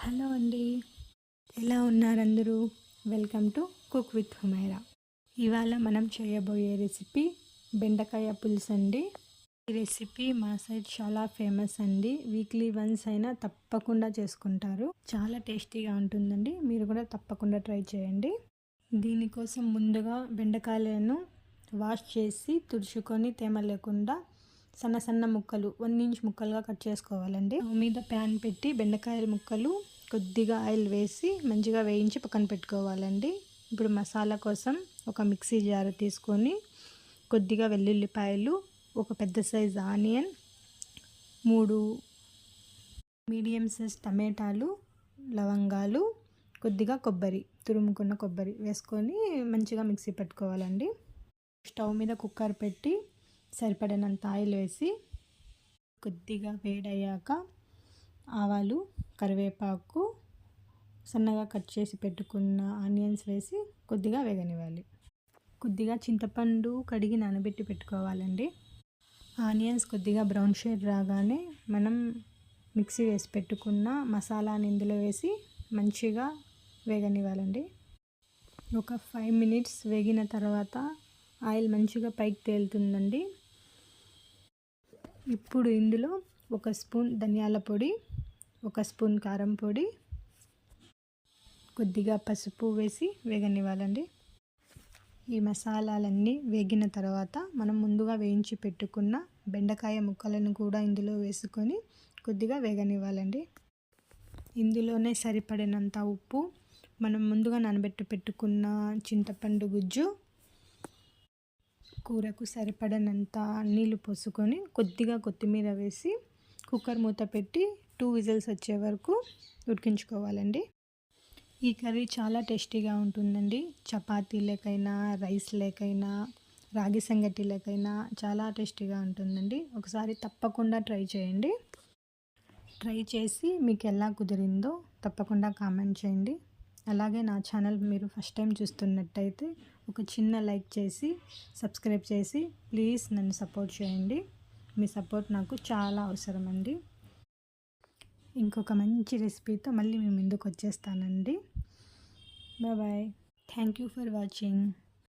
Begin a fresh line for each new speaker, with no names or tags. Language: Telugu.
హలో అండి, ఎలా ఉన్నారు అందరూ? Welcome to cook with Humaira. ఇవాళ మనం చేయబోయే రెసిపీ బెండకాయ పులుసు అండి. ఈ రెసిపీ మా సైడ్ చాలా ఫేమస్ అండి. వీక్లీ వన్స్ అయినా తప్పకుండా చేసుకుంటారు. చాలా టేస్టీగా ఉంటుందండి. మీరు కూడా తప్పకుండా ట్రై చేయండి. దీనికోసం ముందుగా బెండకాయలను వాష్ చేసి తుడుచుకొని తేమ లేకుండా సన్న సన్న ముక్కలు 1 ఇంచ్ ముక్కలుగా కట్ చేసుకోవాలండి. మీద ప్యాన్ పెట్టి బెండకాయల ముక్కలు కొద్దిగా ఆయిల్ వేసి మంచిగా వేయించి పక్కన పెట్టుకోవాలండి. ఇప్పుడు మసాలా కోసం ఒక మిక్సీ జార్ తీసుకొని కొద్దిగా వెల్లుల్లిపాయలు, ఒక పెద్ద సైజ్ ఆనియన్, 3 మీడియం సైజ్ టమాటాలు, లవంగాలు, కొద్దిగా కొబ్బరి, తురుముకున్న కొబ్బరి వేసుకొని మంచిగా మిక్సీ పెట్టుకోవాలండి. స్టవ్ మీద కుక్కర్ పెట్టి సరిపడినంత ఆయిల్ వేసి కొద్దిగా వేడయ్యాక ఆవాలు, కరివేపాకు, సన్నగా కట్ చేసి పెట్టుకున్న ఆనియన్స్ వేసి కొద్దిగా వేగనివ్వాలి. కొద్దిగా చింతపండు కడిగి నానబెట్టి పెట్టుకోవాలండి. ఆనియన్స్ కొద్దిగా బ్రౌన్ షేడ్ రాగానే మనం మిక్సీ వేసి పెట్టుకున్న మసాలాని ఇందులో వేసి మంచిగా వేగనివ్వాలండి. ఒక 5 మినిట్స్ వేగిన తర్వాత ఆయిల్ మంచిగా పైకి తేలుతుందండి. ఇప్పుడు ఇందులో 1 స్పూన్ ధనియాల పొడి, 1 స్పూన్ కారం పొడి, కొద్దిగా పసుపు వేసి వేగనివ్వాలండి. ఈ మసాలాలన్నీ వేగిన తర్వాత మనం ముందుగా వేయించి పెట్టుకున్న బెండకాయ ముక్కలను కూడా ఇందులో వేసుకొని కొద్దిగా వేగనివ్వాలండి. ఇందులోనే సరిపడినంత ఉప్పు, మనం ముందుగా నానబెట్టి పెట్టుకున్న చింతపండు గుజ్జు, కూరకు సరిపడినంత నీళ్లు పోసుకొని కొద్దిగా కొత్తిమీర వేసి కుక్కర్ మూత పెట్టి 2 విజిల్స్ వచ్చే వరకు ఉడికించుకోవాలండి. ఈ కర్రీ చాలా టేస్టీగా ఉంటుందండి. చపాతీ లేకైనా, రైస్ లేకైనా, రాగి సంగటి లేకైనా చాలా టేస్టీగా ఉంటుందండి. ఒకసారి తప్పకుండా ట్రై చేయండి. ట్రై చేసి మీకు ఎలా కుదిరిందో తప్పకుండా కామెంట్ చేయండి. అలాగే నా ఛానల్ మీరు ఫస్ట్ టైం చూస్తున్నట్టయితే ఒక చిన్న లైక్ చేసి సబ్స్క్రైబ్ చేసి ప్లీజ్ నన్ను సపోర్ట్ చేయండి. మీ సపోర్ట్ నాకు చాలా అవసరం అండి. ఇంకొక మంచి రెసిపీతో మళ్ళీ మీ ముందుకు వచ్చేస్తానండి. Bye. Thank you for watching.